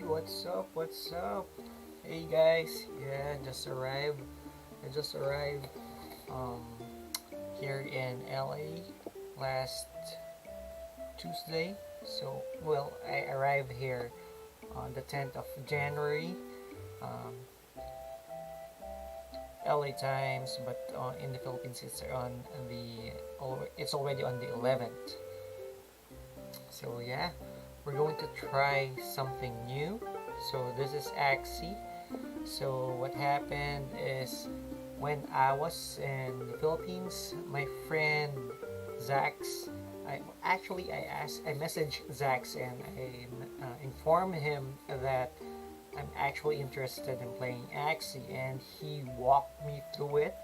what's up? What's up? Hey guys, yeah, I just arrived um here in LA last Tuesday. So, well, I arrived here on the 10th of January, um, LA times, but in the Philippines it's already on the 11th. So yeah, we're going to try something new. So this is AXIE. So what happened is when I was in the Philippines, my friend Zax, I messaged Zax and I informed him that I'm actually interested in playing AXIE, and he walked me through it,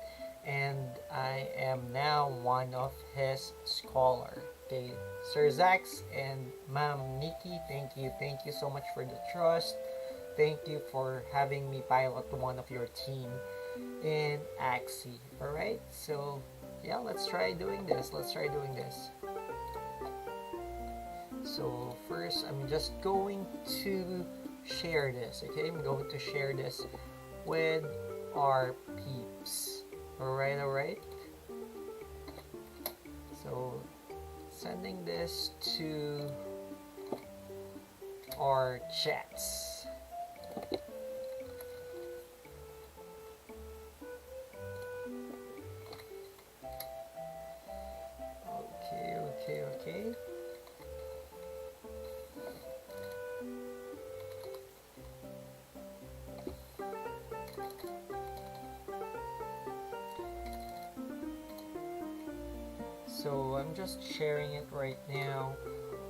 and I am now one of his scholar. Okay, Sir Zax and Ma'am Nikki, thank you so much for the trust. Thank you for having me pilot one of your team in AXIE. Alright, so yeah, let's try doing this. So first, I'm just going to share this. Okay, I'm going to share this with our peeps. Alright. So sending this to our chats. Okay. So I'm just sharing it right now.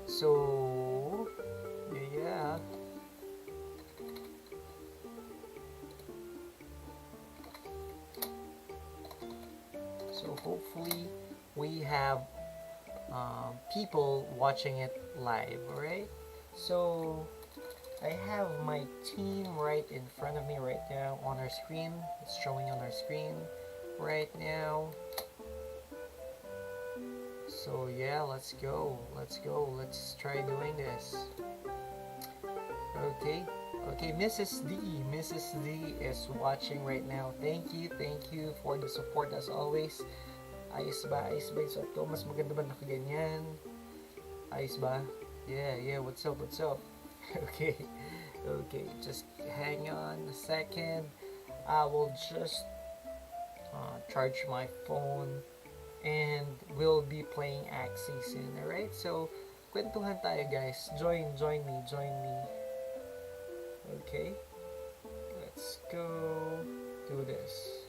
So yeah. So hopefully we have people watching it live. Alright, so I have my team right in front of me right now on our screen. It's showing on our screen right now. So yeah, let's go. Let's try doing this. Okay, Mrs. D is watching right now. Thank you for the support as always. Ayos ba? So, mas maganda ba nakaganyan? Ayos ba? Yeah, what's up? Okay, just hang on a second. I will just charge my phone and we'll be playing AXIE soon, alright? So, kwentuhan tayo guys. Join me. Okay, let's go do this.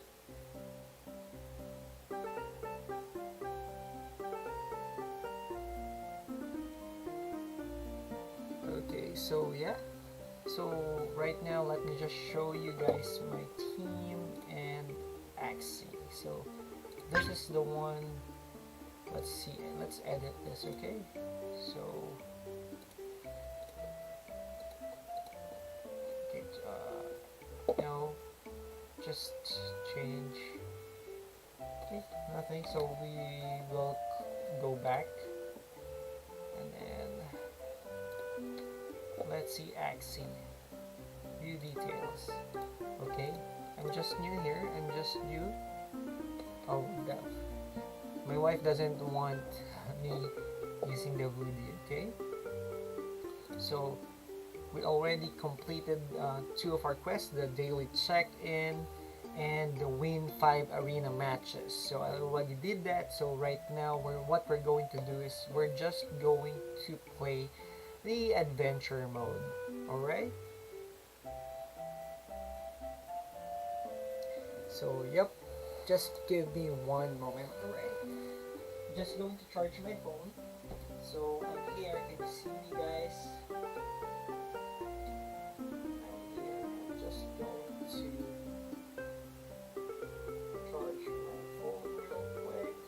Okay, so yeah. So right now, let me just show you guys my team and AXIE. So this is the one. Let's see. Let's edit this. Okay. So okay. Now just change. Okay, nothing. So we will go back and then let's see AXIE. View details. Okay, I'm just new here. Oh, my wife doesn't want me using the hoodie. Okay, so we already completed 2 of our quests: the daily check-in and the win 5 arena matches. So I already did that. So right now, what we're going to do is we're just going to play the adventure mode. Alright, so yep, just give me one moment. Alright, just going to charge my phone. So I'm here. Can you see me, guys? I'm here. I'm just going to charge my phone real quick,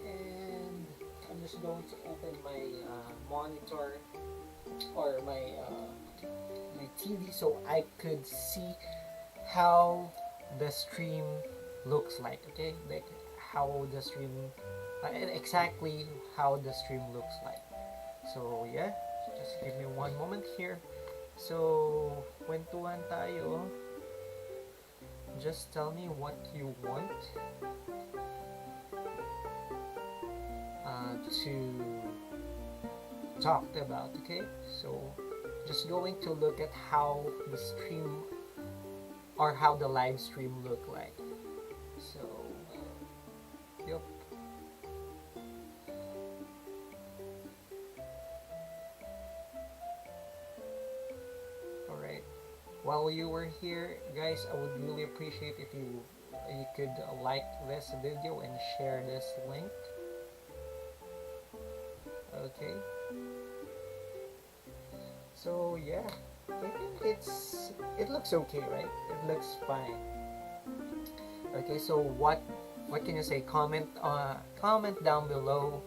and I'm just going to open my monitor or my TV so I could see how the stream looks like. Okay, like how the stream exactly how the stream looks like. So yeah, just give me one moment here So, kwentuhan tayo. Just tell me what you want to talk about, okay? So, just going to look at how the stream or how the live stream look like. So, yep. All right. While you were here, guys, I would really appreciate if you could like this video and share this link. Okay. So yeah, I think it looks okay, right? It looks fine. Okay, so what can you say? Comment down below.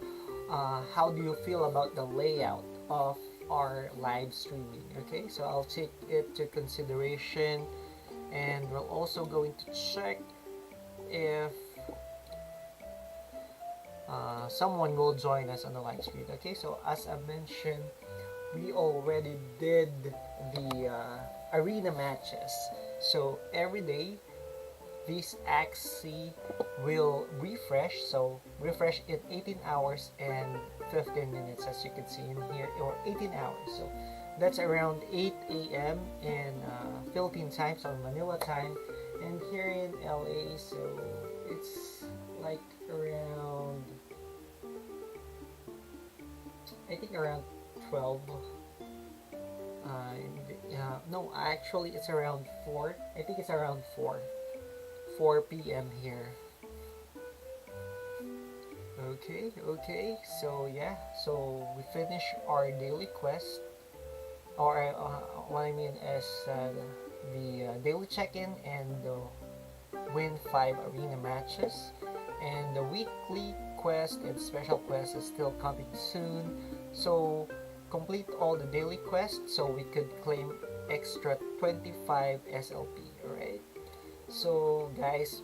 How do you feel about the layout of our live streaming? Okay, so I'll take it to consideration, and we're also going to check if someone will join us on the live stream. Okay, so as I mentioned, we already did the arena matches. So every day, this AXIE will refresh. So refresh in 18 hours and 15 minutes, as you can see in here, or 18 hours. So that's around 8 a.m. in Philippine time, so Manila time, and here in LA, so it's like around, I think around 12. No, actually it's around 4. I think it's around 4 p.m. here. Okay, so yeah, so we finish our daily quest, or what I mean is the daily check-in and the win 5 arena matches, and the weekly quest and special quest is still coming soon. So complete all the daily quests so we could claim extra 25 SLP. Alright, so guys,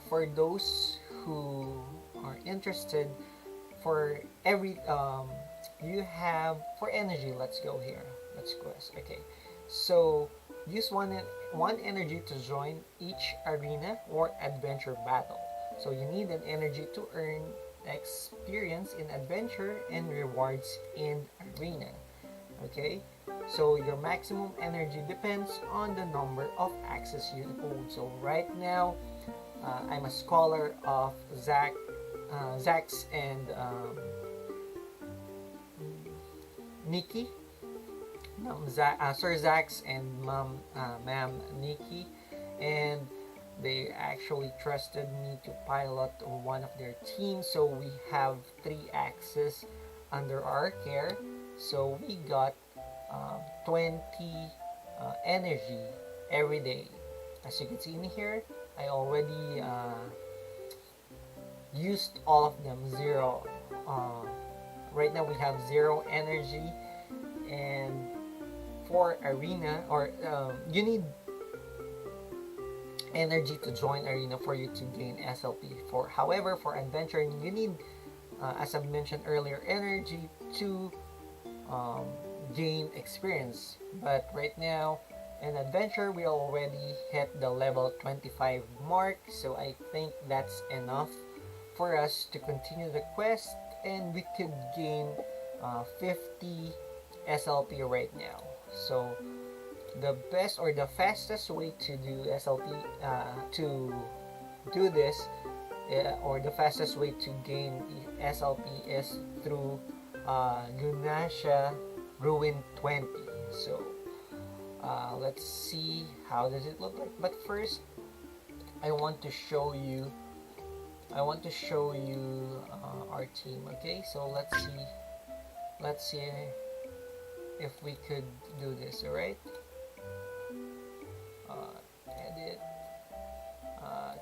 for those who are interested, for every you have for energy, let's go here, let's quest. Okay, so use one energy to join each arena or adventure battle. So you need an energy to earn experience in adventure and rewards in arena. Okay, so your maximum energy depends on the number of access you hold. So right now, I'm a scholar of Zax and Nikki, Sir Zax and Ma'am Nikki, and they actually trusted me to pilot one of their teams. So we have 3 axes under our care. So we got 20 energy every day. As you can see in here, I already used all of them. Zero. Right now we have 0 energy, and for arena, or you need energy to join arena for you to gain SLP. However, for adventuring, you need, as I mentioned earlier, energy to gain experience. But right now, in adventure, we already hit the level 25 mark, so I think that's enough for us to continue the quest, and we could gain 50 SLP right now. So the best or the fastest way to do SLP, to do this, or the fastest way to gain SLP is through Lunasia Ruin 20. So let's see how does it look like. But first, I want to show you our team. Okay, so let's see if we could do this. All right, edit.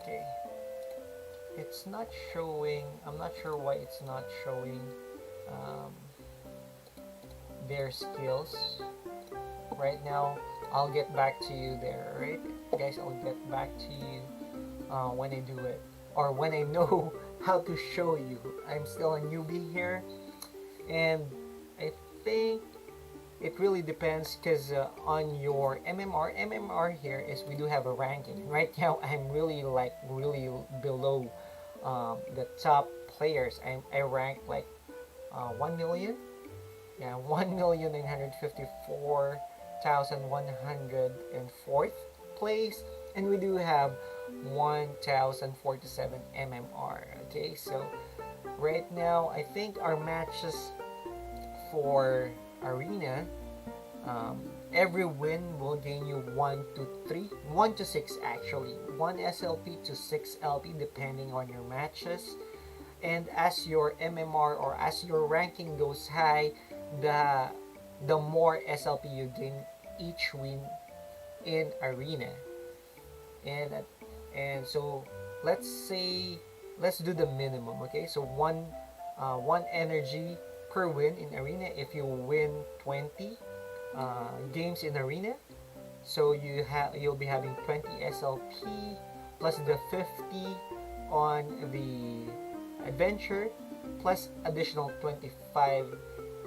Okay, it's not showing. I'm not sure why it's not showing their skills right now. I'll get back to you there. Alright guys, I'll get back to you when I do it, or when I know how to show you. I'm still a newbie here, and I think it really depends because on your MMR here is we do have a ranking. Right now, I'm really below the top players. I rank like 1 million. Yeah, 1,954,104th place, and we do have 1,047 MMR. Okay, so right now I think our matches for arena, every win will gain you 1 to 3, 1 to 6 actually, 1 SLP to 6 LP depending on your matches. And as your MMR or as your ranking goes high, the more SLP you gain each win in arena. And so let's do the minimum. Okay, so one energy per win in arena. If you win 20 games in arena, so you'll be having 20 SLP plus the 50 on the adventure plus additional 25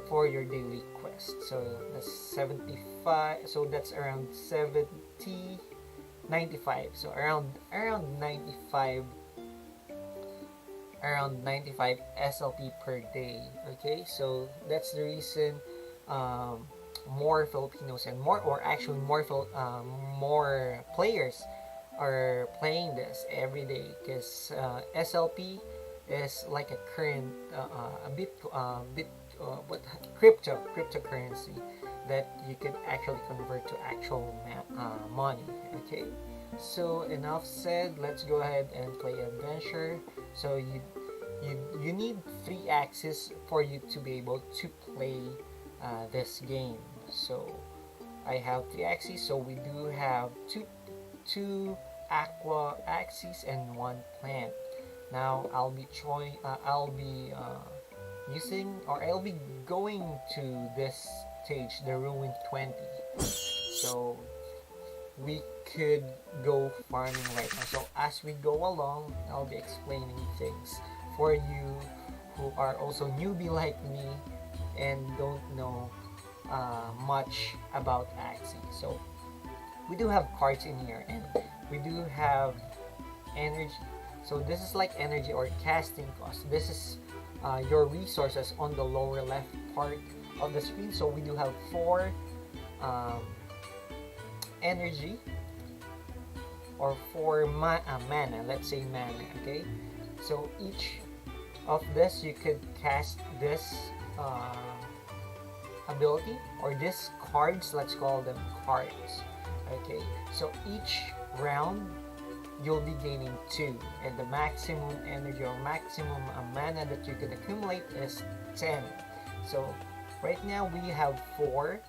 for your daily quest. So that's 75, so that's around 70, 95, so around 95 SLP per day. Okay, so that's the reason more Filipinos and more players are playing this every day, because SLP is like a current cryptocurrency that you can actually convert to actual money. Okay, so enough said, let's go ahead and play adventure. So you need 3 axes for you to be able to play this game. So I have 3 axes, so we do have two aqua axes and 1 plant. Now I'll be going to this stage, the Ruin 20. So we could go farming right now. So as we go along, I'll be explaining things for you who are also newbie like me and don't know much about AXIE. So we do have cards in here, and we do have energy. So this is like energy or casting cost. This is your resources on the lower left part of the screen. So we do have 4 energy or 4 mana, let's say mana. Okay, so each of this you could cast this ability or these cards, let's call them cards. Okay, so each round you'll be gaining 2, and the maximum energy or maximum mana that you can accumulate is 10. So right now we have 4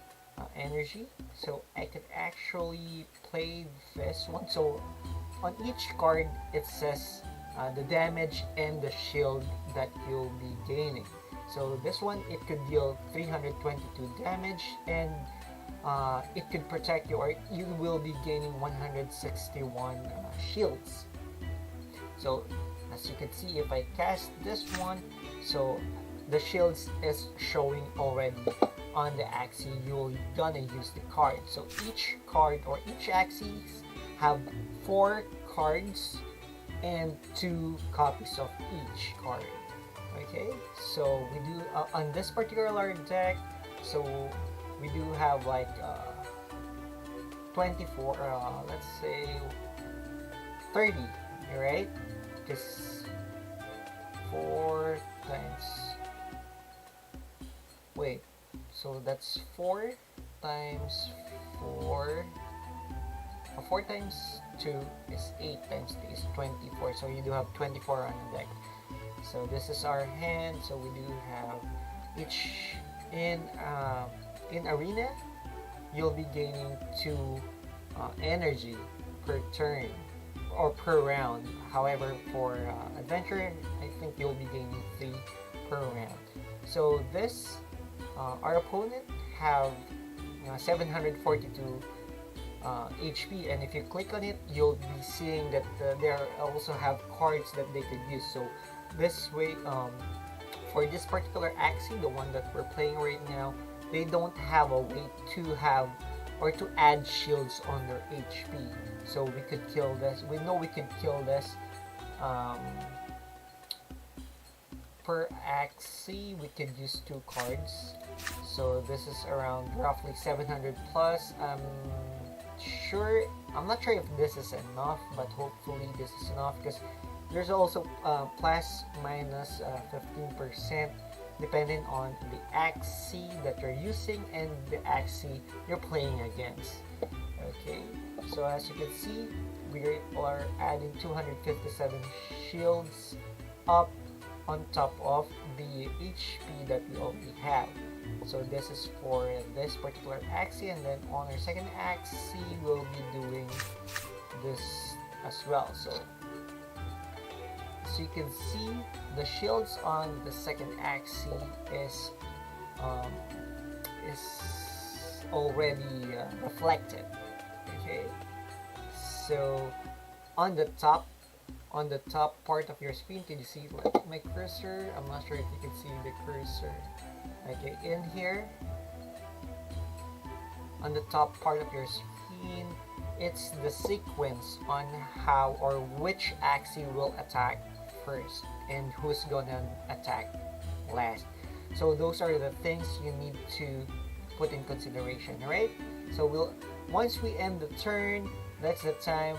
energy, so I could actually play this one. So on each card it says the damage and the shield that you'll be gaining. So this one, it could deal 322 damage, and it could protect you, or you will be gaining 161 shields. So as you can see, if I cast this one, so the shields is showing already on the axis. You're gonna use the card. So each card or each axis have 4 cards and 2 copies of each card. Okay, so we do on this particular deck, so we do have like 24, let's say 30, right? Because 4 times, wait, so that's 4 times 4, 4 times 2 is 8 times 3 is 24, so you do have 24 on the deck. So this is our hand. So we do have each in arena, you'll be gaining 2 energy per turn or per round. However, for adventure, I think you'll be gaining 3 per round. So this our opponent have 742 HP, and if you click on it, you'll be seeing that they also have cards that they could use. So this way, for this particular AXIE, the one that we're playing right now, they don't have a way to have or to add shields on their HP. So we could kill this. We know we could kill this. Um, per AXIE, we could use 2 cards. So this is around roughly 700 plus. I'm not sure if this is enough, but hopefully this is enough, because there's also plus minus 15% depending on the AXIE that you're using and the AXIE you're playing against. Okay, so as you can see, we are adding 257 shields up on top of the HP that we already have. So this is for this particular AXIE, and then on our second AXIE we'll be doing this as well. So you can see the shields on the second AXIE is already reflected. Okay, so on the top part of your screen, can you see like my cursor? I'm not sure if you can see the cursor. Okay, in here on the top part of your screen, it's the sequence on how or which AXIE will attack first and who's gonna attack last. So those are the things you need to put in consideration, right? So once we end the turn, that's the time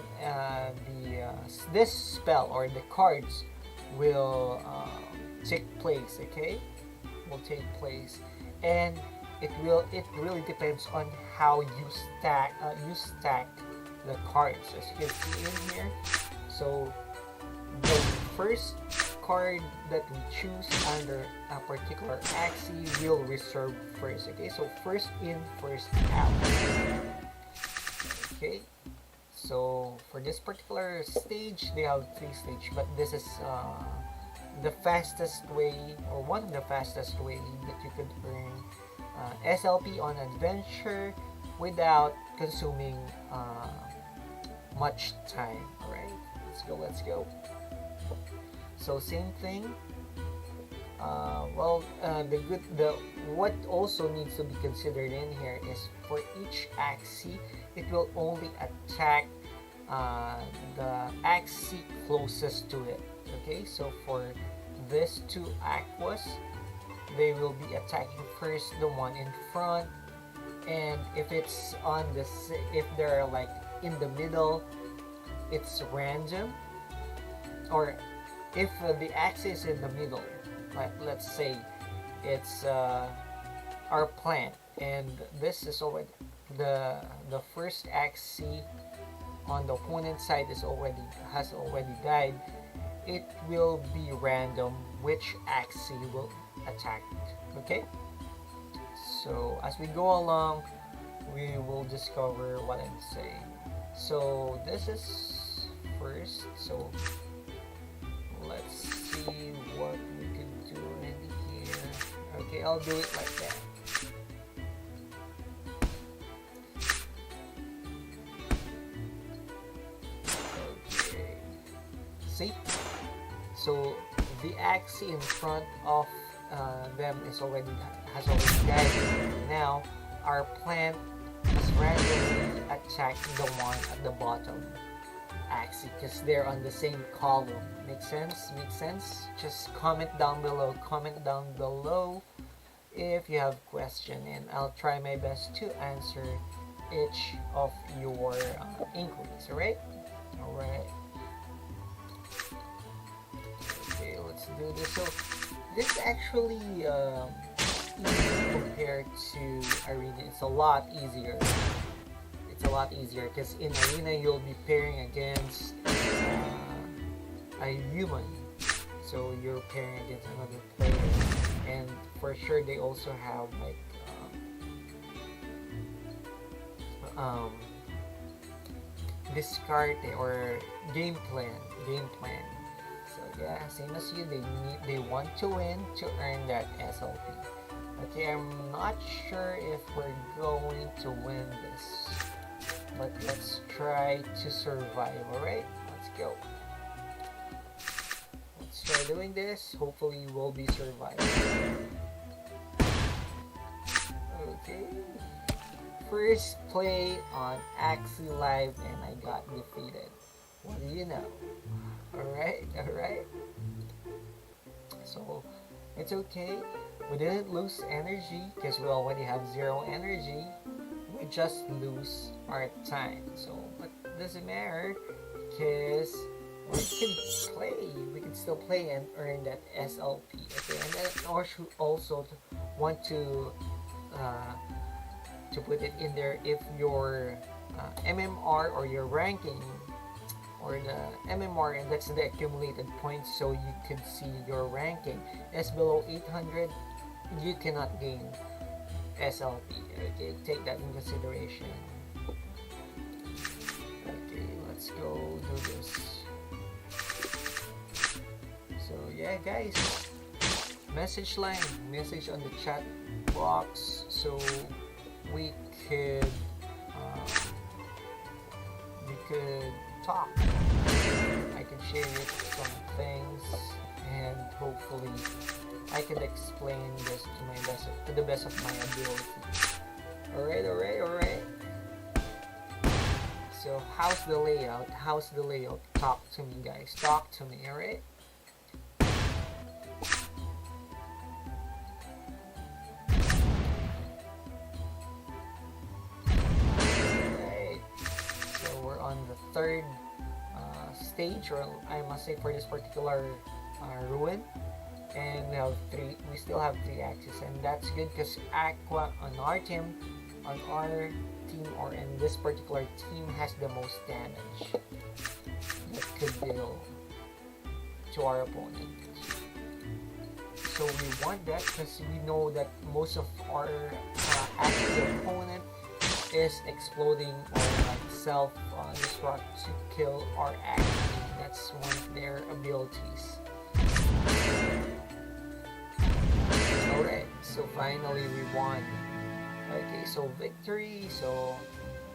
this spell or the cards will take place. Okay, will take place, and it really depends on how you stack the cards, as you can see in here. So the first card that we choose under a particular AXIE will reserve first. Okay, so first in, first out. Okay, so for this particular stage, they have 3 stages, but this is the fastest way, or one of the fastest way that you could earn SLP on adventure without consuming much time. Alright, let's go. So same thing. What also needs to be considered in here is for each AXIE, it will only attack the AXIE closest to it. Okay, so for these 2 aquas, they will be attacking first the one in front, and if it's if they're like in the middle, it's random. Or if the AXIE is in the middle, like let's say it's our plant, and this is already the first AXIE on the opponent side has already died, it will be random which AXIE will attack. Okay, so as we go along, we will discover what I'm saying. So this is first, so let's see what we can do in here. Okay, I'll do it like that. Okay, see, so the AXIE in front of them has already died. Now our plant is randomly attacking the one at the bottom AXIE because they're on the same column. Make sense? Just comment down below if you have question, and I'll try my best to answer each of your inquiries. Alright. Okay, let's do this. So this is actually easy compared to Arena. It's a lot easier because in Arena you'll be pairing against a human, so you're pairing against another player, and for sure they also have like discard or game plan. So yeah, same as you, they want to win to earn that SLP. Okay, I'm not sure if we're going to win this, but let's try to survive. Alright, let's go. Let's try doing this. Hopefully we'll be surviving. Okay. First play on AXIE Live and I got defeated. What do you know? Alright, alright. So, it's okay. We didn't lose energy because we already have 0 energy. We just lose our time. So, but it doesn't matter because we can play. We can still play and earn that SLP. Okay, and then also want to put it in there if your MMR or your ranking or the MMR, and that's the accumulated points, so you could see your ranking is below 800, you cannot gain SLP. Okay, take that in consideration. Okay, let's go do this. So yeah guys, message on the chat box so we could talk. I can share some things and hopefully I can explain this to the best of my ability. Alright. So how's the layout? Talk to me guys. Talk to me, alright? Third stage, or I must say for this particular ruin, and we still have 3 axes, and that's good because Aqua on our team or in this particular team has the most damage that could deal to our opponent. So we want that because we know that most of our active opponent is exploding or self-destruct to kill our AXIE. That's one of their abilities. Alright, so finally we won. Okay, so victory. So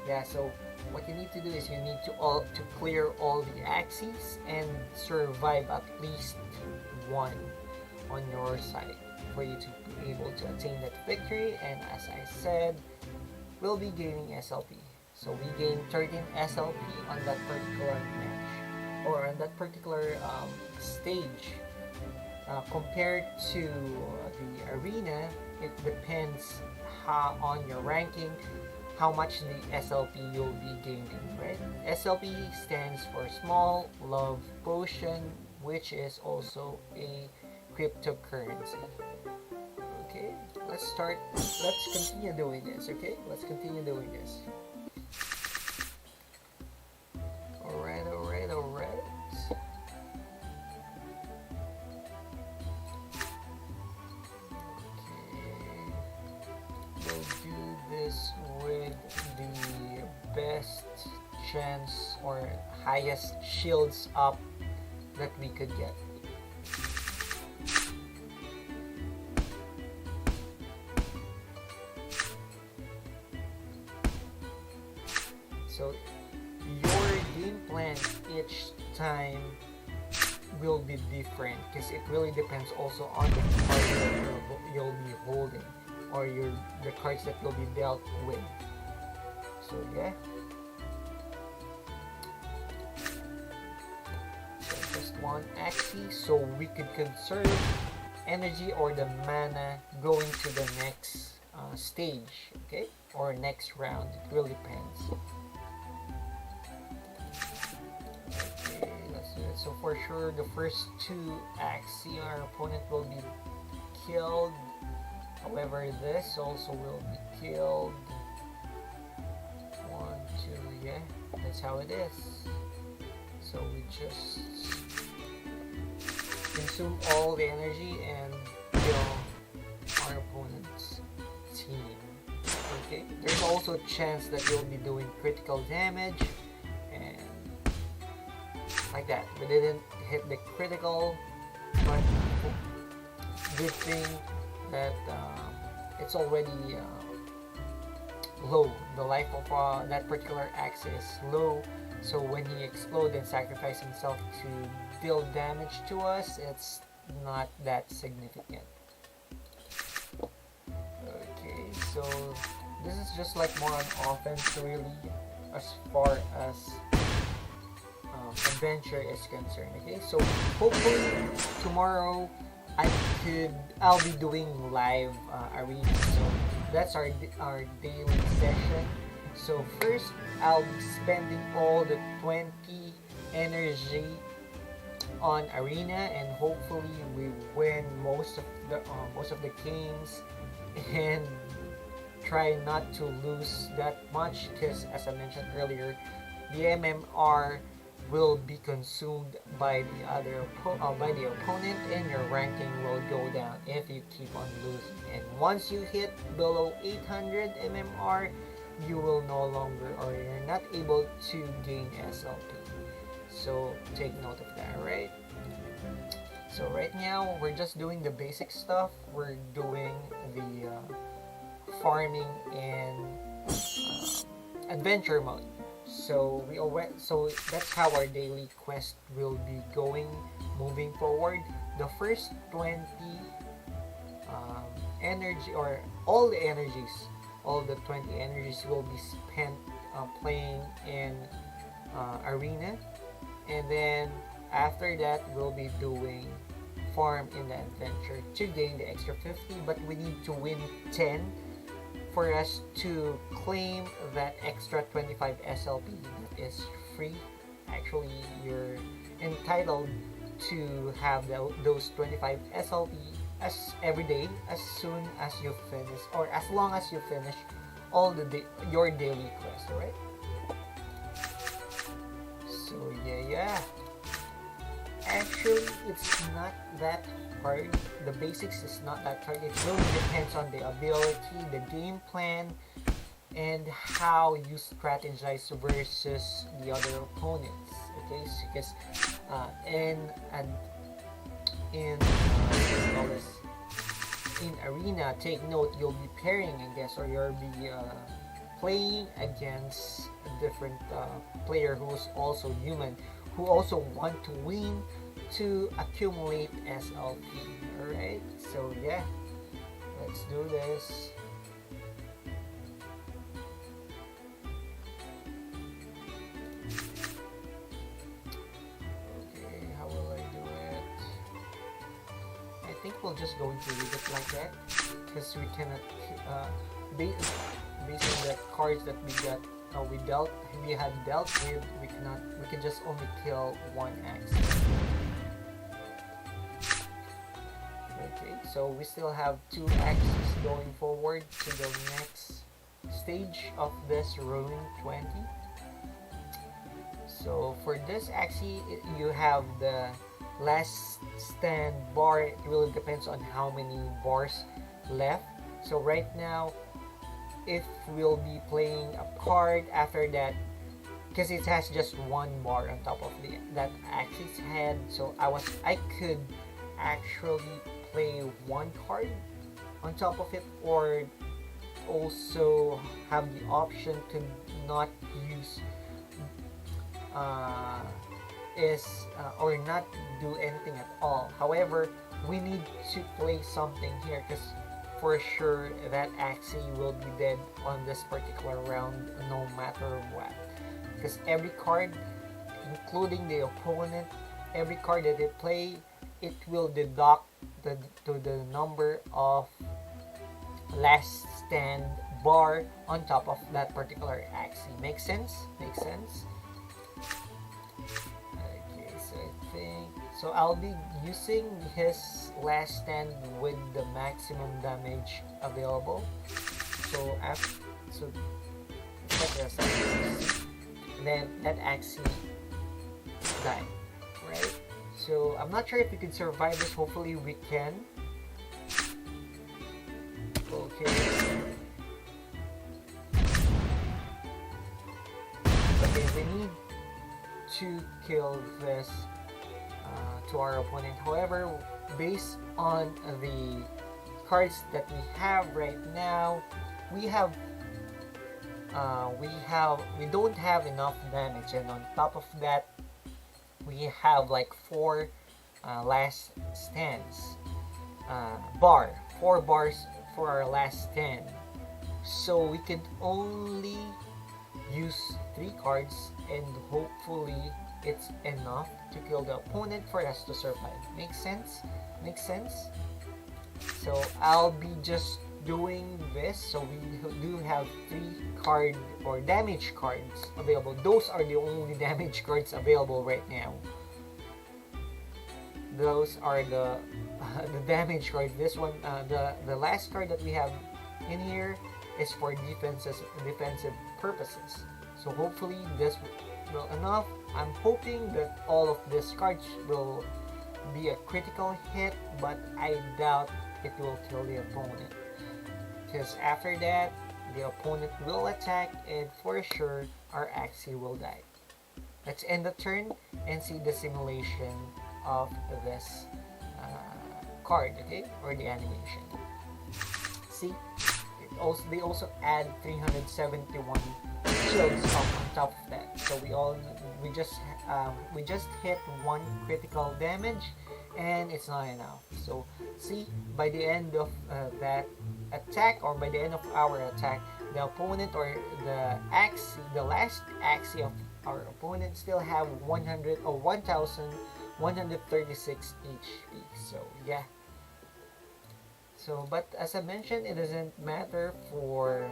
yeah, so what you need to do is you need to clear all the AXIEs and survive at least one on your side for you to be able to attain that victory. And as I said, we'll be gaining SLP. So we gain 13 SLP on that particular match or on that particular stage. Compared to the arena, it depends on your ranking how much the SLP you'll be gaining, right? SLP stands for Small Love Potion, which is also a cryptocurrency. Okay, let's continue doing this. Okay, let's continue doing this. Alright. Okay, we'll do this with the best chance or highest shields up that we could get. So your game plan each time will be different because it really depends also on the cards that you'll be holding or the cards that you'll be dealt with. So yeah. So just one AXIE so we could conserve energy or the mana going to the next stage, okay, or next round. It really depends. So for sure, the first 2 AXIE, our opponent will be killed. However, this also will be killed. 1, 2, yeah, that's how it is. So we just consume all the energy and kill our opponent's team. Okay, there's also a chance that you'll be doing critical damage. Like that, we didn't hit the critical, but good thing that it's already low. The life of that particular AXIE is low, so when he explodes and sacrifices himself to deal damage to us, it's not that significant. Okay, So this is just like more on offense really, as far as adventure is concerned. Okay, so hopefully tomorrow I'll be doing live arena. So that's our daily session. So first I'll be spending all the 20 energy on arena, and hopefully we win most of the games and try not to lose that much, because as I mentioned earlier, the MMR will be consumed by the opponent, and your ranking will go down if you keep on losing. And once you hit below 800 MMR, you will no longer, or you're not able to gain SLP. So take note of that, right? So right now we're just doing the basic stuff. We're doing the farming and adventure mode. So that's how our daily quest will be going moving forward. The first 20 energy, or all the 20 energies will be spent playing in arena, and then after that we'll be doing farm in the adventure to gain the extra 50, but we need to win 10 for us to claim that extra 25 SLP that is free. Actually, you're entitled to have those 25 SLP every day as soon as you finish, or as long as you finish all your daily quest, right? So yeah. Actually, it's not that hard. The basics is not that hard. It really depends on the ability, the game plan, and how you strategize versus the other opponents. Okay, so because in arena, take note, you'll be pairing against, or you'll be playing against a different player who's also human, who also want to win to accumulate SLP. Alright, so yeah, let's do this. Okay, how will I do it? I think we'll just going to leave it like that, because we cannot based on the cards that we had dealt with, we can just only kill one AXIE. Okay, so we still have 2 AXIEs going forward to the next stage of this Rolling 20. So for this AXIE, you have the last stand bar. It really depends on how many bars left. So right now, if we'll be playing a card after that, because it has just 1 bar on top of that AXIE's head, so I could actually play 1 card on top of it, or also have the option to not use or not do anything at all. However, we need to play something here, because for sure that AXIE will be dead on this particular round no matter what, because every card, including the opponent, every card that they play, it will deduct to the number of last stand bar on top of that particular AXIE. Makes sense? Makes sense? Okay, so I think so I'll be using his last stand with the maximum damage available. So then that AXIE died, right? So I'm not sure if we can survive this. Hopefully we can. Okay. Okay, we need to kill this to our opponent. However, based on the cards that we have right now, we don't have enough damage, and on top of that, we have like 4 last stands 4 bars for our last stand. So we can only use 3 cards, and hopefully it's enough to kill the opponent for us to survive. Makes sense? Makes sense? So I'll be just doing this. So we do have 3 card or damage cards available. Those are the only damage cards available right now. Those are the the damage cards. This one, the last card that we have in here is for defensive purposes. So hopefully this will enough. I'm hoping that all of these cards will be a critical hit, but I doubt it will kill the opponent, because after that the opponent will attack and for sure our AXIE will die. Let's end the turn and see the simulation of this card, okay, or the animation. See, they also add 371 shields on top of that. So we just hit 1 critical damage, and it's not enough. So see, by the end of that attack, or by the end of our attack, the opponent or the last AXIE of our opponent still have 100 or 1136 HP. So yeah. So, but as I mentioned, it doesn't matter for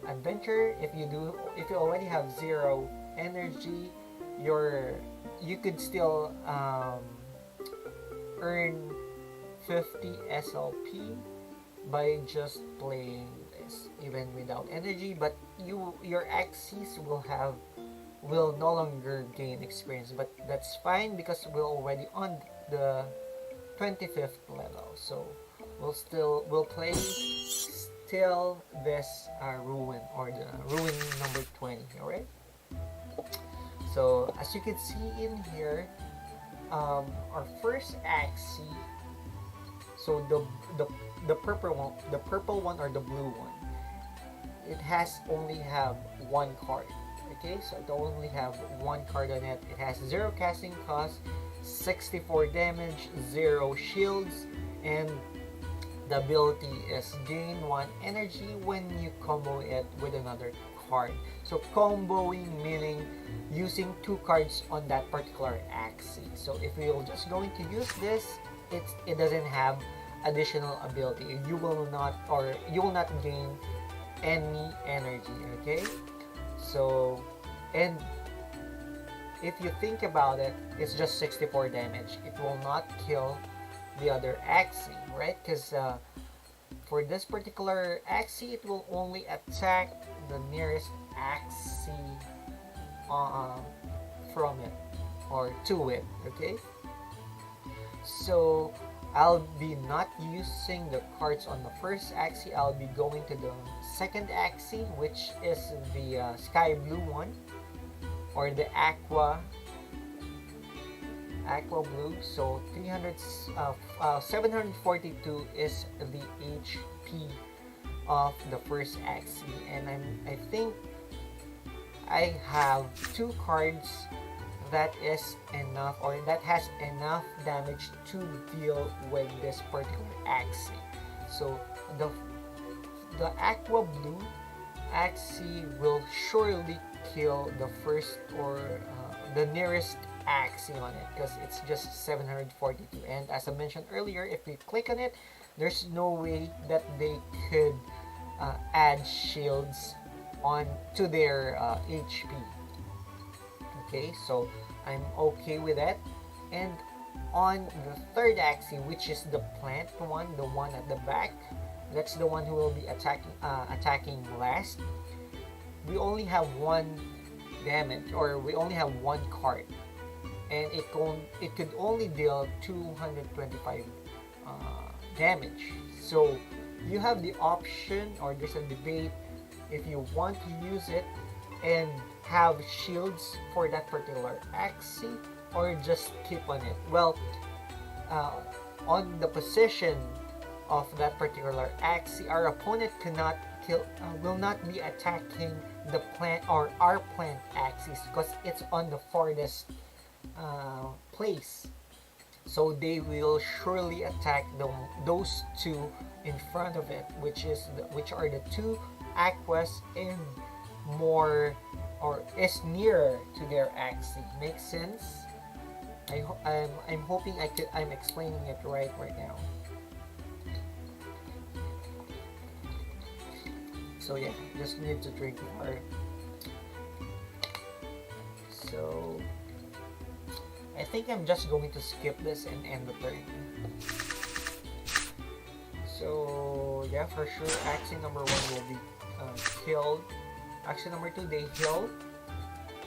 adventure. If you already have 0 energy, you could still earn 50 SLP by just playing this even without energy. But your AXIEs will no longer gain experience, but that's fine because we're already on the 25th level. So we'll play still this ruin, or the ruin number 20. All right. So as you can see in here, our first AXIE. So the purple one or the blue one, it has only have 1 card. Okay, so it only have 1 card on it. It has 0 casting cost, 64 damage, 0 shields, and the ability is gain 1 energy when you combo it with another card. So comboing meaning using 2 cards on that particular AXIE. So if you're just going to use this, it doesn't have additional ability. You will not gain any energy. Okay. So, and if you think about it, it's just 64 damage. It will not kill the other AXIE, right? Because for this particular AXIE, it will only attack the nearest AXIE from it or to it. Okay. So I'll be not using the cards on the first AXIE. I'll be going to the second AXIE, which is the sky blue one, or the aqua blue. So 742 is the HP of the first AXIE, and I think I have 2 cards that is enough, or that has enough damage to deal with this particular AXIE. So the aqua blue AXIE will surely kill the first or the nearest AXIE on it, because it's just 742. And as I mentioned earlier, if we click on it, there's no way that they could add shields on to their HP. Okay, so I'm okay with that. And on the third AXIE, which is the plant one, the one at the back, that's the one who will be attacking last. We only have 1 damage, or we only have 1 card, and it could only deal 225 damage. So you have the option, or there's a debate, if you want to use it and have shields for that particular AXIE, or just keep on it. Well, on the position of that particular AXIE, our opponent cannot will not be attacking the plant or our plant AXIEs, because it's on the farthest place. So they will surely attack those 2 in front of it, which are the 2 aquas in more or is nearer to their AXIE. Makes sense? I'm hoping I'm explaining it right now. So yeah, just need to drink water. So I think I'm just going to skip this and end the turn. So yeah, for sure, AXIE number 1 will be killed. AXIE number 2, they heal,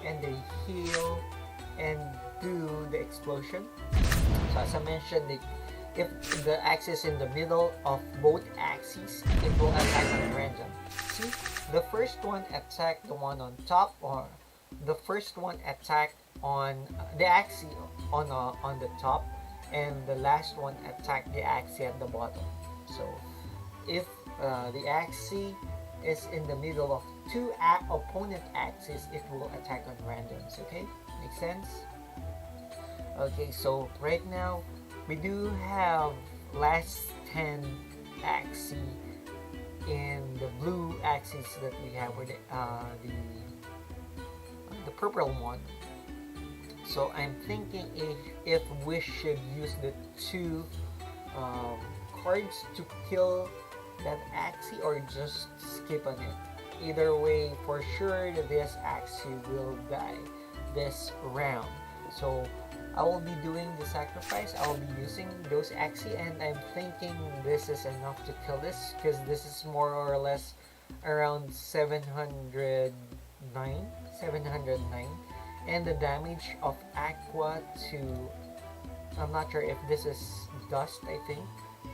and they heal and do the explosion. So as I mentioned, if the AXIE is in the middle of both axes, it will attack on random. See, the first one attacked the one on top, or the first one attacked on the AXIE on the top, and the last one attacked the AXIE at the bottom. So if the AXIE is in the middle of two opponent axes, it will attack on randoms. Okay, make sense? Okay, so right now we do have last 10 AXIE in the blue axis that we have with the purple one. So I'm thinking if we should use the 2 cards to kill that AXIE or just skip on it. Either way, for sure this AXIE will die this round. So I will be doing the sacrifice. I will be using those AXIE, and I'm thinking this is enough to kill this, because this is more or less around 709, and the damage of Aqua to, I'm not sure if this is dust, I think,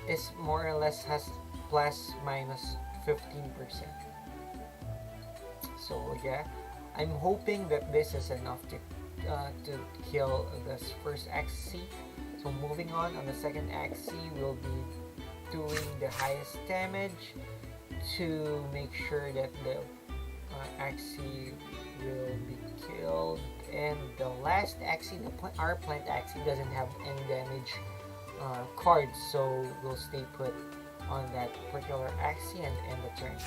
is more or less has plus minus 15%. So yeah, I'm hoping that this is enough to kill this first AXIE. So moving on the second AXIE, we'll be doing the highest damage to make sure that the AXIE will be killed. And the last AXIE, our plant AXIE, doesn't have any damage cards, so we'll stay put on that particular AXIE and end the turn.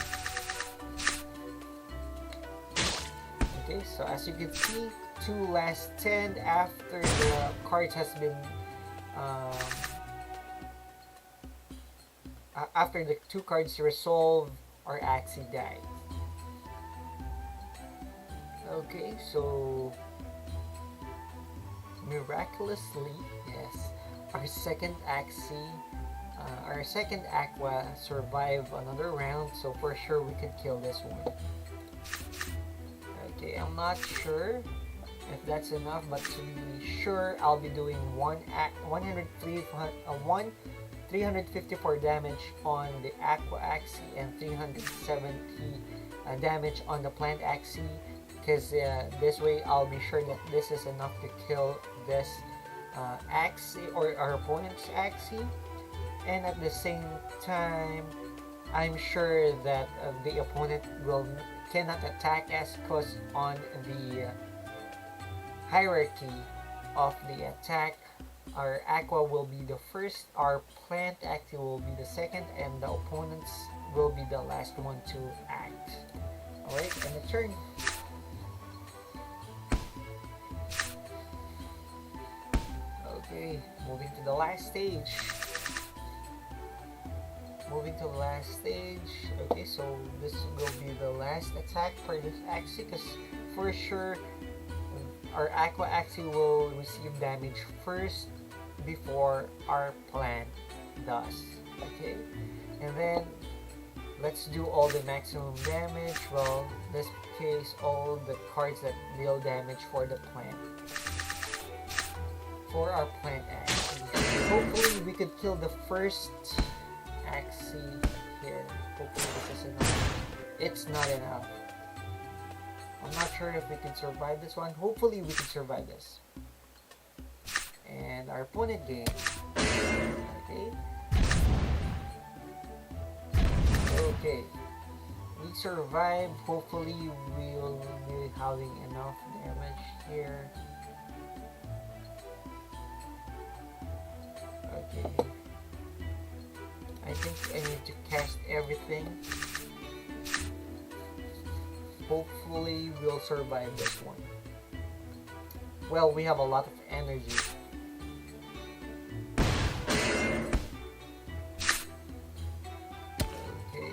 Okay, so as you can see, 2 last 10 after the cards has been after the 2 cards resolve, our AXIE died. Okay, so miraculously, yes, our second AXIE, our second Aqua survived another round, so for sure we could kill this one. Okay, I'm not sure if that's enough, but to be sure, I'll be doing 354 damage on the Aqua AXIE and 370 damage on the plant AXIE, because this way I'll be sure that this is enough to kill this AXIE or our opponent's AXIE, and at the same time I'm sure that the opponent cannot attack us, because on the hierarchy of the attack, our Aqua will be the first, our plant AXIE will be the second, and the opponents will be the last one to act. Alright, and the turn. Okay, moving to the last stage. Moving to the last stage. Okay, so this will be the last attack for this AXIE, because for sure our Aqua AXIE will receive damage first before our plant does. Okay, and then let's do all the maximum damage. Well, in this case, all the cards that deal damage for the plant. For our plant AXIE. Hopefully we could kill the first AXIE here. Hopefully this is enough. It's not enough. I'm not sure if we can survive this one. Hopefully we can survive this. And our opponent gained. Okay. Okay. We survived. Hopefully we'll be having enough damage here. Okay. I think I need to cast everything. Hopefully we'll survive this one. Well, we have a lot of energy. Okay,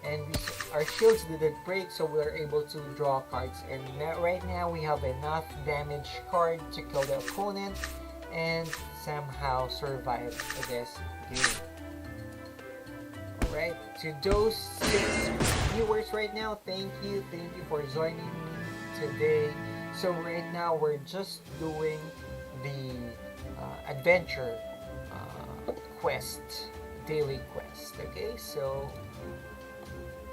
and our shields didn't break, so we're able to draw cards. And right now we have enough damage card to kill the opponent and somehow survive this game. Alright, to those 6 viewers right now, thank you for joining me today. So right now we're just doing the adventure quest, daily quest. Okay, so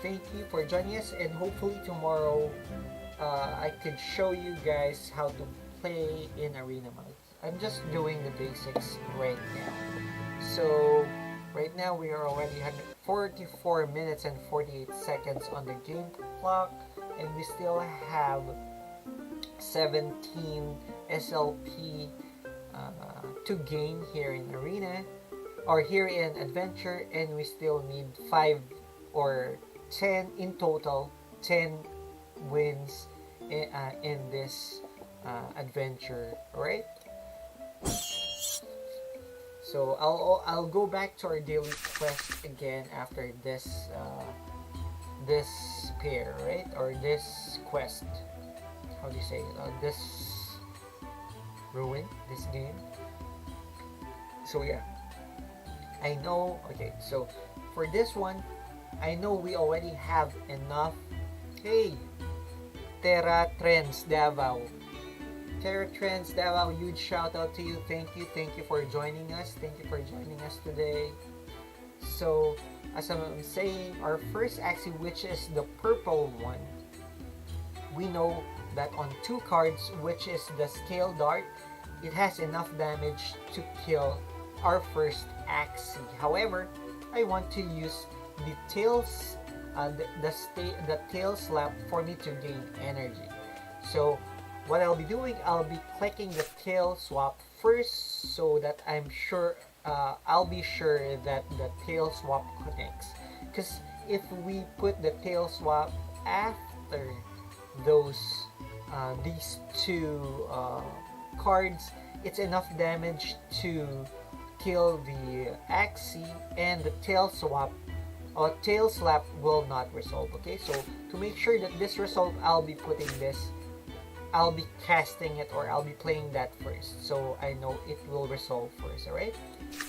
thank you for joining us, and hopefully tomorrow I could show you guys how to play in arena mode. I'm just doing the basics right now. So right now we are already 44 minutes and 48 seconds on the game clock, and we still have 17 SLP to gain here in arena or here in adventure, and we still need 5 or 10 in total, 10 wins in this adventure, right? So I'll go back to our daily quest again after this this pair, right? Or this quest. How do you say it? This ruin, this game. So yeah, I know. Okay, so for this one, I know we already have enough. Hey, Terra Trends Davao. Terra Trends Davao, huge shout out to you. Thank you for joining us. Thank you for joining us today. So, as I'm saying, our first AXIE, which is the purple one, we know that on 2 cards, which is the Scale Dart, it has enough damage to kill our first AXIE. However, I want to use the tails, the tail slap for me to gain energy. So what I'll be doing, I'll be clicking the tail swap first, so that I'm sure I'll be sure that the tail swap connects. Because if we put the tail swap after these 2 cards, it's enough damage to kill the AXIE, and the tail swap or tail slap will not resolve. Okay, so to make sure that this resolve, I'll be casting it, or I'll be playing that first, so I know it will resolve first. Alright,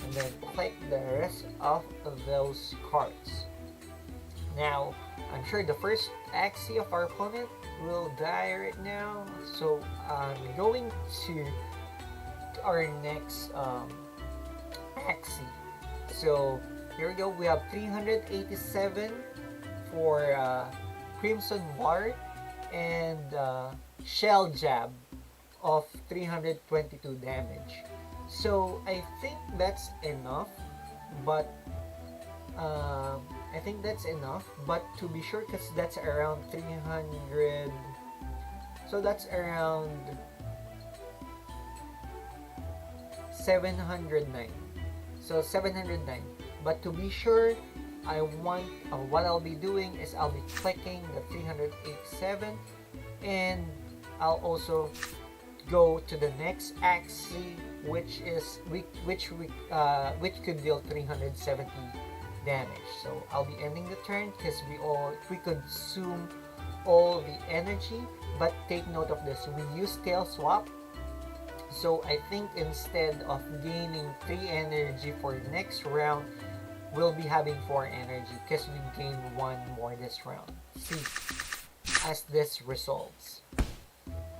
and then click the rest of those cards. Now I'm sure the first AXIE of our opponent will die right now, so I'm going to our next AXIE. So here we go. We have 387 for Crimson Ward, and Shell Jab of 322 damage. So I think that's enough, but to be sure, because that's around 300, so that's around 709. So 709. But to be sure, I want what I'll be doing is I'll be clicking the 387, and I'll also go to the next AXIE, which could deal 370 damage. So I'll be ending the turn because we consume all the energy. But take note of this: we use tail swap. So I think instead of gaining 3 energy for the next round, we'll be having 4 energy because we gain 1 more this round. See, as this resolves.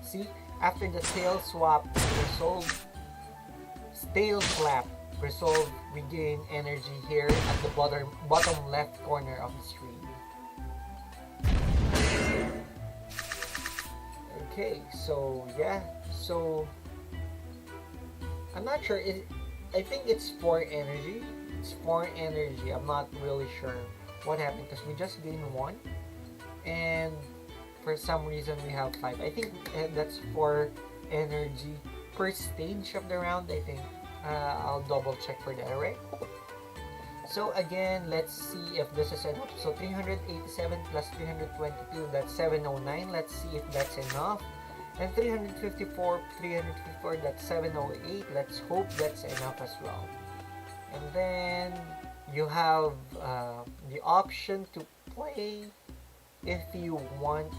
See, after the tail swap tail slap resolve, we gain energy here at the bottom left corner of the screen. Okay, so yeah, so I'm not sure. I think it's 4 energy. It's 4 energy. I'm not really sure what happened because we just gained 1, and for some reason we have 5. I think that's 4 energy per stage of the round. I think I'll double check for that. Alright. So again, let's see if this is enough. So 387 plus 322, that's 709. Let's see if that's enough. And 354, that's 708. Let's hope that's enough as well. And then you have the option to play if you want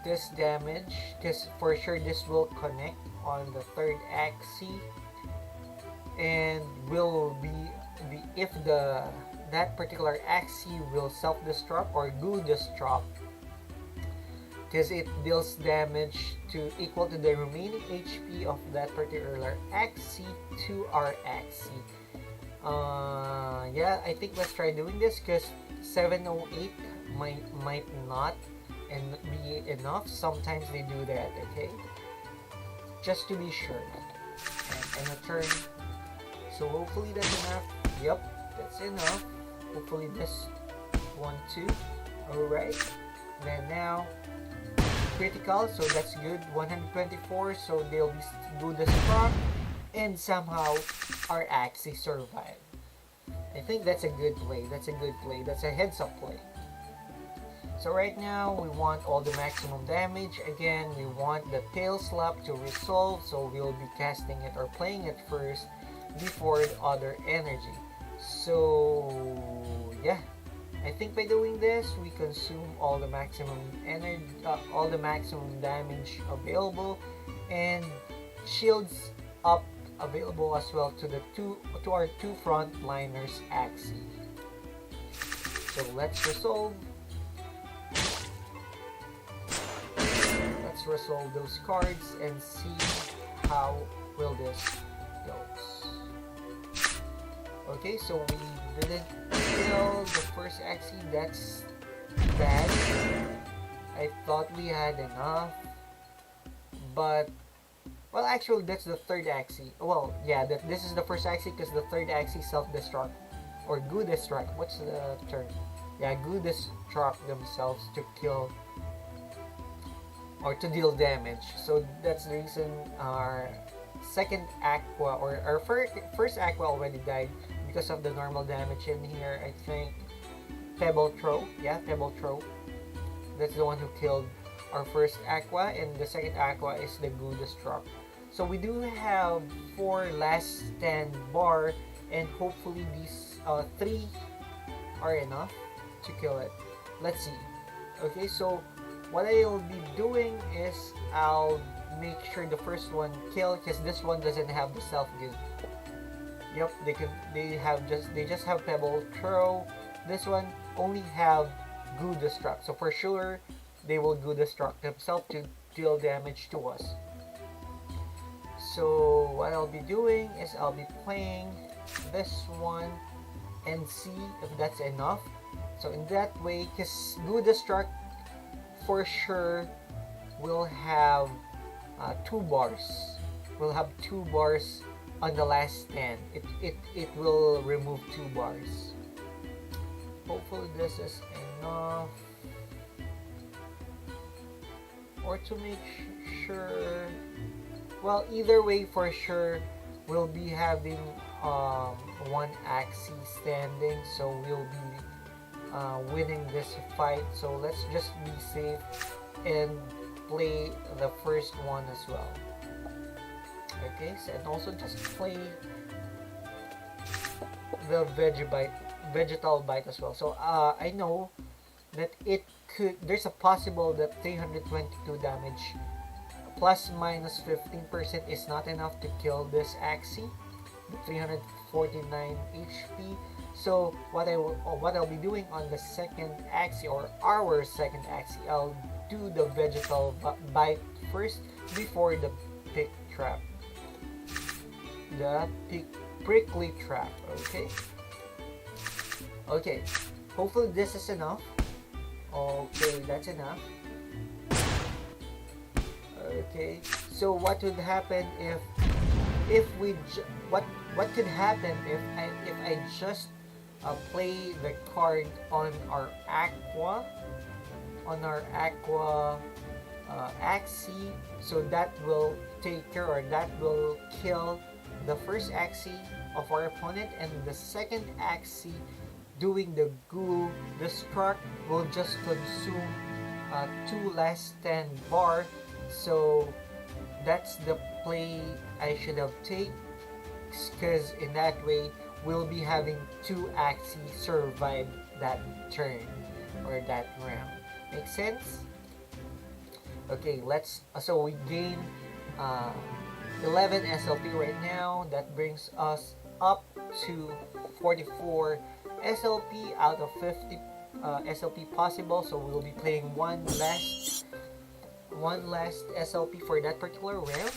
this damage, because for sure this will connect on the third AXIE and will be if that particular AXIE will self-destruct or do destruct, because it deals damage to equal to the remaining HP of that particular AXIE to our AXIE. Yeah, I think let's try doing this, because 708 might not and be enough. Sometimes they do that, okay? Just to be sure. And a turn. So hopefully that's enough. Yep, that's enough. Hopefully this one too. Alright. Then now critical, so that's good. 124, so they'll do the strong, and somehow our AXIE survive. I think that's a good play. That's a good play. That's a heads up play. So right now we want all the maximum damage. Again, we want the tail slap to resolve, so we'll be casting it or playing it first before the other energy. So yeah, I think by doing this we consume all the maximum energy, all the maximum damage available, and shields up available as well to our two frontliners AXIE. So let's resolve. Let's resolve those cards and see how will this goes. Okay, so we didn't kill the first AXIE. That's bad. I thought we had enough, but well, actually that's the third AXIE. Well, yeah, this is the first AXIE because the third AXIE self-destruct or go destruct. What's the term? Yeah, go destruct themselves to kill or to deal damage. So that's the reason our second aqua or our first aqua already died because of the normal damage in here. I think Pebble Throw. Yeah, Pebble Throw. That's the one who killed our first aqua, and the second aqua is the Goo Destruct. So we do have 4 last stand bar, and hopefully these 3 are enough to kill it. Let's see. Okay, so what I'll be doing is I'll make sure the first one kill, because this one doesn't have the self guild. Yep, they just have Pebble Throw. This one only have Goo Destruct. So for sure they will Goo Destruct themselves to deal damage to us. So what I'll be doing is I'll be playing this one and see if that's enough. So in that way, because Goo Destruct for sure will have 2 bars. We'll have 2 bars on the last stand. It will remove 2 bars. Hopefully this is enough. Or to make sure, well, either way for sure we'll be having 1 AXIE standing, so we'll be winning this fight. So let's just be safe and play the first one as well. Okay, so, and also just play the vegetal bite as well. So I know that there's a possible that 322 damage plus minus 15% is not enough to kill this AXIE, the 349 HP. So what I'll be doing on the second AXIE, or our second AXIE, I'll do the vegetal bite first before the pick trap. The prickly trap. Okay, hopefully this is enough. Okay, that's enough. Okay, so what would happen if we what could happen if I just play the card on our aqua AXIE, so that will take care, or that will kill the first AXIE of our opponent, and the second AXIE doing the goo destruct will just consume 2 last stand bar. So that's the play I should have taken, because in that way we'll be having 2 AXIE survive that turn or that round. Make sense? Okay, so we gain 11 SLP right now. That brings us up to 44 SLP out of 50 SLP possible. So we'll be playing one last SLP for that particular round,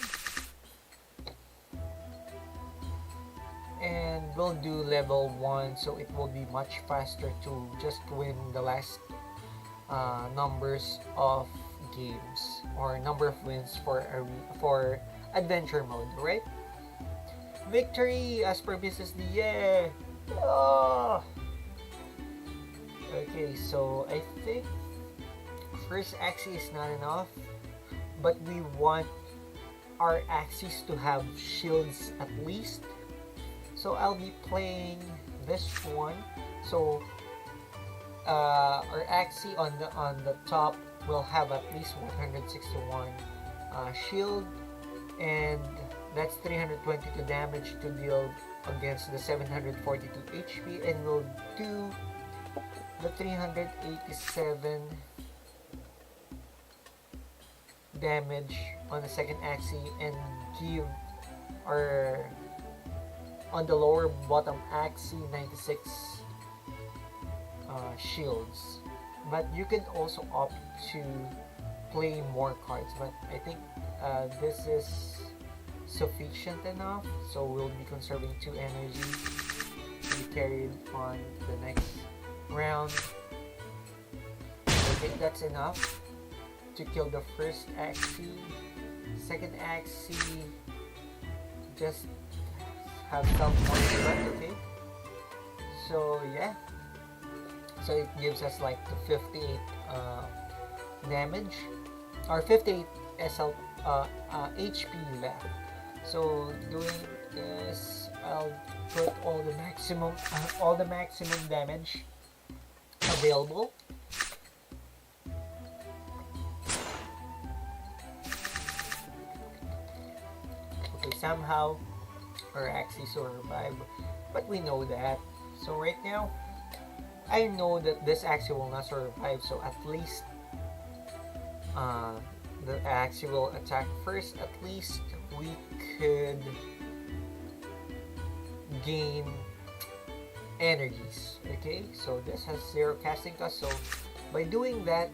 and we'll do level 1, so it will be much faster to just win the last numbers of games or number of wins for adventure mode, right? Victory as per business, yeah! Oh! Okay, so I think first AXIE is not enough, but we want our AXIEs to have shields at least. So I'll be playing this one. So our AXIE on the top will have at least 161 shield, and that's 322 damage to deal against the 742 HP, and we'll do the 387 damage on the second AXIE and give our on the lower bottom AXIE 96 shields. But you can also opt to play more cards, but I think this is sufficient enough, so we'll be conserving 2 energy to be carried on the next round. I think that's enough to kill the first AXIE. Second AXIE, just have some more left, okay? So yeah, so it gives us like the 58 damage or 58 HP left. So doing this, I'll put all the maximum damage available. Okay, somehow our AXIE survive, but we know that. So right now, I know that this AXIE will not survive, so at least the AXIE will attack first. At least we could gain energies. Okay, so this has 0 casting cost, so by doing that,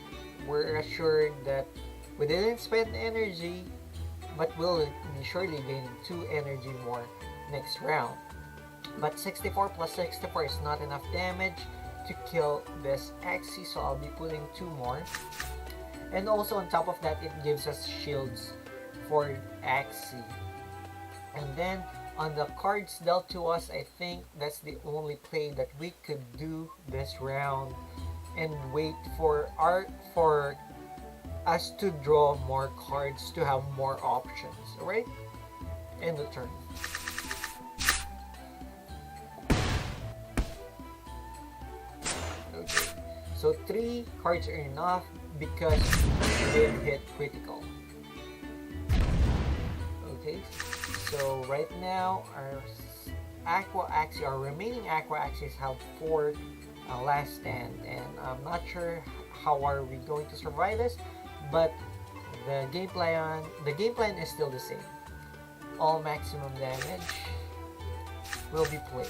we're assured that we didn't spend energy, but we'll be surely gaining 2 energy more next round. But 64 plus 64 is not enough damage to kill this AXIE, so I'll be putting 2 more. And also on top of that, it gives us shields for AXIE. And then on the cards dealt to us, I think that's the only play that we could do this round, and wait for us to draw more cards to have more options. Alright? End the turn. Okay. So 3 cards are enough because we did hit critical. Okay, so right now our our remaining Aqua AXIEs have 4 last stand, and I'm not sure how are we going to survive this, but the game plan is still the same. All maximum damage will be played.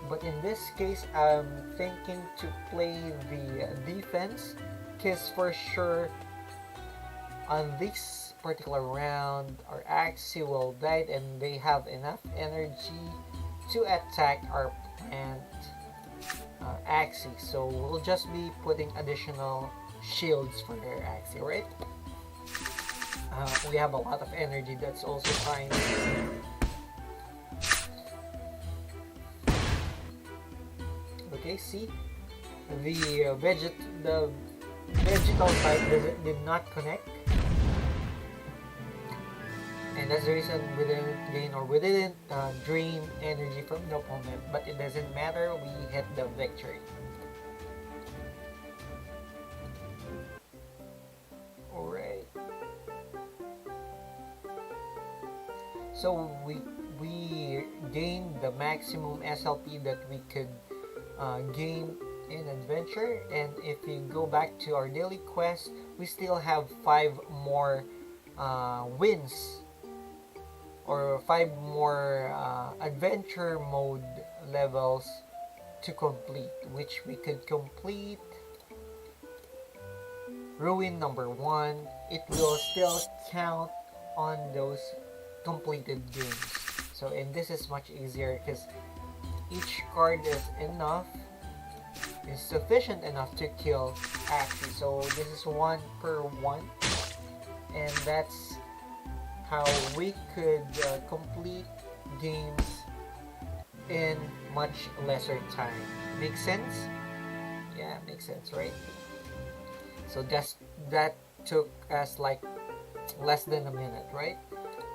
But in this case, I'm thinking to play the defense, because for sure on this particular round our AXIE will die and they have enough energy to attack our plant AXIE. So we'll just be putting additional shields for their AXIE, right? We have a lot of energy, that's also fine. Okay, see, the vegetal type did not connect, and that's the reason we didn't gain or we didn't drain energy from the opponent, but it doesn't matter, we hit the victory. Alright. So we gained the maximum SLP that we could gain in adventure, and if we go back to our daily quest, we still have 5 more wins or 5 more adventure mode levels to complete, which we could complete ruin number 1. It will still count on those completed games. So, and this is much easier because each card is sufficient enough to kill AXIE. So this is 1 per 1, and that's how we could complete games in much lesser time. Make sense? Yeah, makes sense, right? So that took us like less than a minute, right?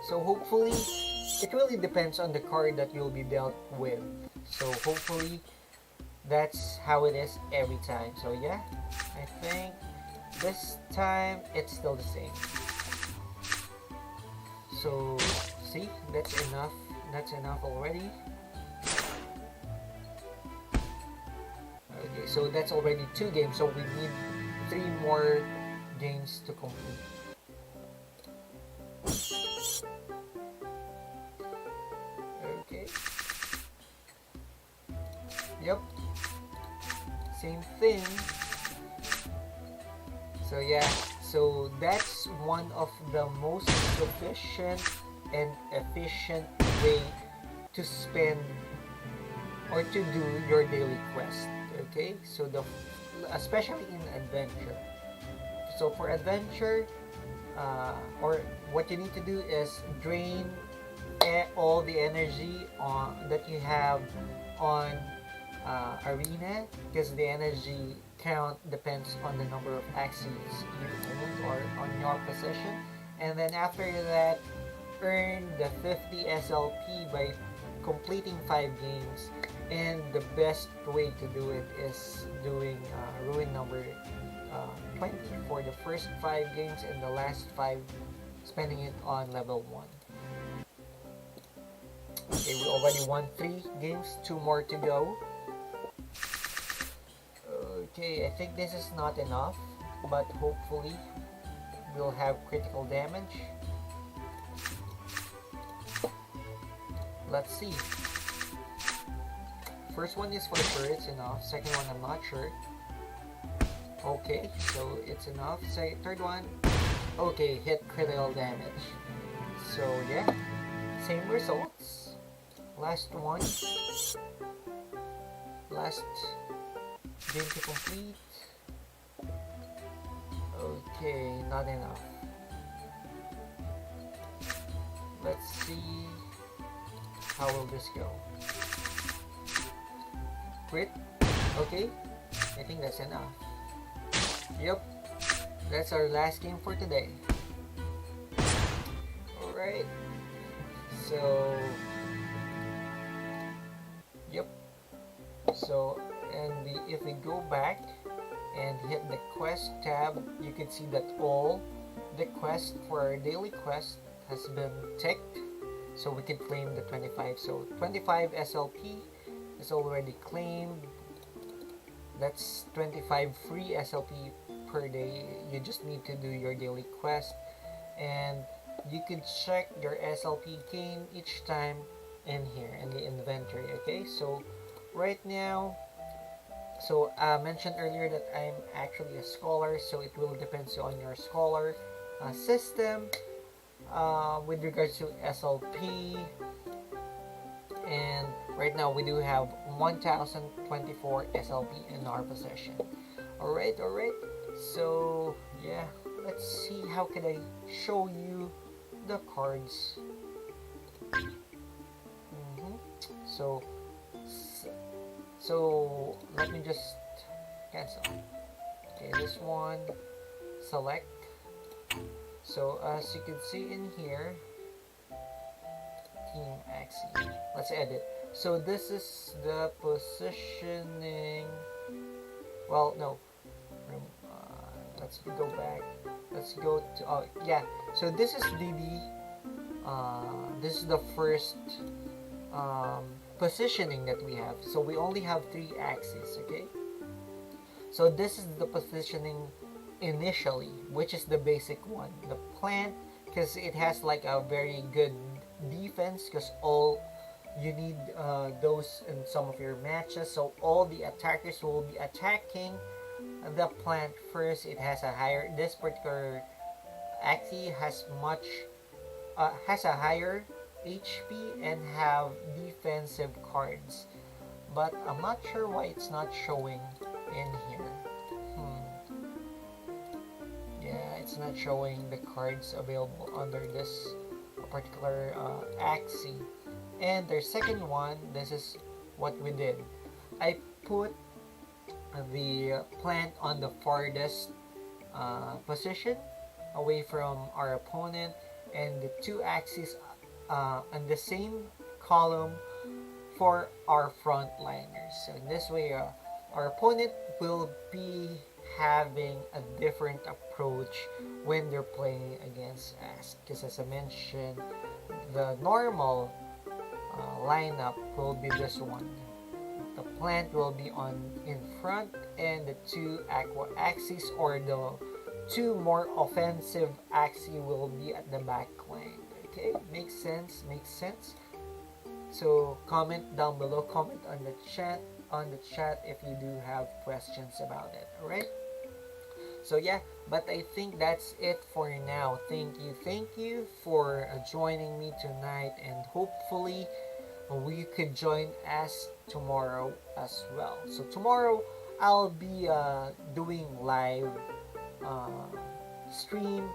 So hopefully, it really depends on the card that you'll be dealt with. So hopefully that's how it is every time. So yeah, I think this time it's still the same. So see, that's enough already. Okay, so that's already 2 games, so we need 3 more games to complete. Okay. Yep. Same thing. So yeah, so that's one of the most sufficient and efficient way to spend or to do your daily quest. Okay, so especially in adventure. So for adventure, or what you need to do is drain all the energy that you have on arena, because the energy count depends on the number of AXIEs you own or on your possession. And then after that, earn the 50 SLP by completing 5 games. And the best way to do it is doing ruin number 20 for the first 5 games, and the last 5 spending it on level 1. Okay, we already won 3 games, 2 more to go. Okay, I think this is not enough, but hopefully we'll have critical damage. Let's see. First one is for sure it's enough. Second one I'm not sure. Okay, so it's enough. Third one, okay, hit critical damage. So yeah, same results. Last one. Last game to complete. Okay, not enough. Let's see how will this go. Crit. Okay, I think that's enough. Yep, that's our last game for today. Alright, so yep, so if we go back and hit the quest tab, you can see that all the quest for our daily quest has been ticked, so we can claim the 25. So 25 SLP is already claimed. That's 25 free SLP per day. You just need to do your daily quest, and you can check your SLP gain each time in here in the inventory. Okay, so right now, so I mentioned earlier that I'm actually a scholar, so it will depend on your scholar system with regards to SLP. And right now we do have 1024 SLP in our possession. Alright, so yeah, let's see how can I show you the cards. So let me just cancel. Okay, this one, select. So as you can see in here, team AXIE. Let's edit. So this is the positioning. Well, no. Let's go back. Let's go to, oh yeah. So this is this is the first positioning that we have. So we only have 3 axes, okay? So this is the positioning initially, which is the basic one. The plant, because it has like a very good defense, because all you need those in some of your matches. So all the attackers will be attacking the plant first. It has a higher, this particular Axie has a higher HP and have defensive cards, but I'm not sure why it's not showing in here. Yeah, it's not showing the cards available under this particular Axie. And their second one, this is what we did. I put the plant on the farthest position away from our opponent, and the 2 axes on the same column for our frontliners. So in this way, our opponent will be having a different approach when they're playing against us. Because as I mentioned, the normal lineup will be this one. The plant will be on in front, and the 2 aqua axes, or the 2 more offensive axes, will be at the back line. Okay, makes sense, makes sense. So comment down below, comment on the chat if you do have questions about it. All right. So yeah, but I think that's it for now. Thank you for joining me tonight, and hopefully we could join us tomorrow as well. So tomorrow I'll be doing live stream.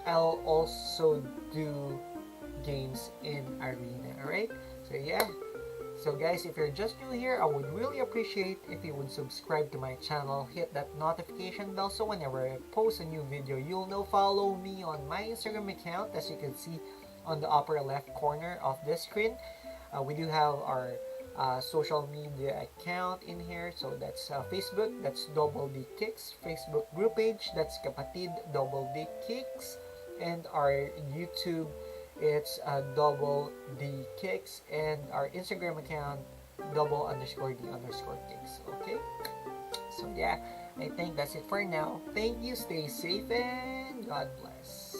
I'll also do games in arena. Alright, so yeah, so guys, if you're just new here, I would really appreciate if you would subscribe to my channel, hit that notification bell, so whenever I post a new video, you'll know. Follow me on my Instagram account, as you can see on the upper left corner of this screen. We do have our social media account in here. So that's Facebook, that's Double D Kicks. Facebook group page, that's Kapatid Double D Kicks. And our YouTube, it's Double D Kicks. And our Instagram account, double_D_kicks. Okay? So yeah, I think that's it for now. Thank you, stay safe, and God bless.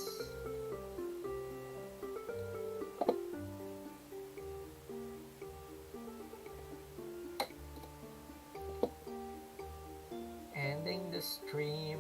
Ending the stream.